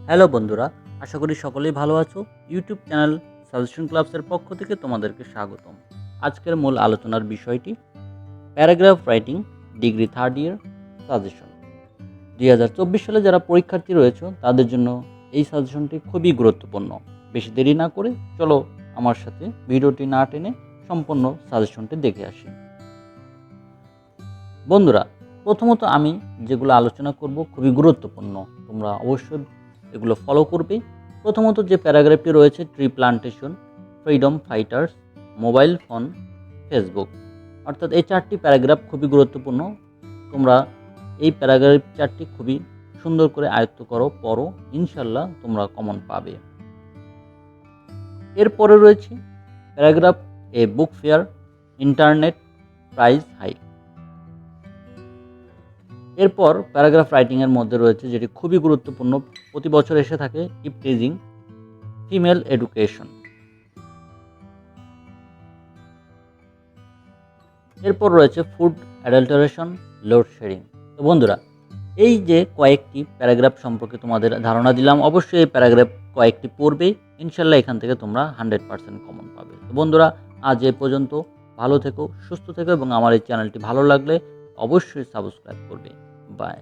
Hello বন্ধুরা, আশা করি সকলেই ভালো আছো। ইউটিউব চ্যানেল সাজেশন ক্লাবসের পক্ষ থেকে তোমাদেরকে স্বাগতম। আজকের মূল আলোচনার বিষয়টি paragraph writing degree third year suggestion. 2024 সালে যারা পরীক্ষার্থী রয়েছে তাদের জন্য এই সাজেশনটি খুবই গুরুত্বপূর্ণ। বেশি দেরি না করে চলো আমার সাথে ভিডিওটি না টেনে সম্পূর্ণ সাজেশনটি দেখে আসি। বন্ধুরা, প্রথমত আমি যেগুলো আলোচনা করব খুবই গুরুত্বপূর্ণ, তোমরা অবশ্যই এগুলো ফলো করবে। প্রথমত যে প্যারাগ্রাফটি রয়েছে tree plantation, freedom fighters, mobile phone, Facebook, অর্থাৎ এই চারটি প্যারাগ্রাফ খুবই গুরুত্বপূর্ণ। তোমরা এই প্যারাগ্রাফ চারটি খুবই সুন্দর করে আয়ত্ত করো, পড়ো, ইনশাল্লাহ তোমরা কমন পাবে। এরপরে রয়েছে paragraph a book fair, internet price hike. এরপর প্যারাগ্রাফ রাইটিংয়ের মধ্যে রয়েছে যেটি খুবই গুরুত্বপূর্ণ, প্রতি বছর এসে থাকে, ইপটিজিং, ফিমেল এডুকেশন। এরপর রয়েছে ফুড অ্যাডাল্টারেশন, লোডশেডিং। তো বন্ধুরা, এই যে কয়েকটি প্যারাগ্রাফ সম্পর্কে তোমাদের ধারণা দিলাম, অবশ্যই এই প্যারাগ্রাফ কয়েকটি পড়বে, ইনশাল্লাহ এখান থেকে তোমরা 100% কমন পাবে। তো বন্ধুরা, আজ এ পর্যন্ত। ভালো থেকো, সুস্থ থেকো এবং আমার এই চ্যানেলটি ভালো লাগলে অবশ্যই সাবস্ক্রাইব করবে। বাই।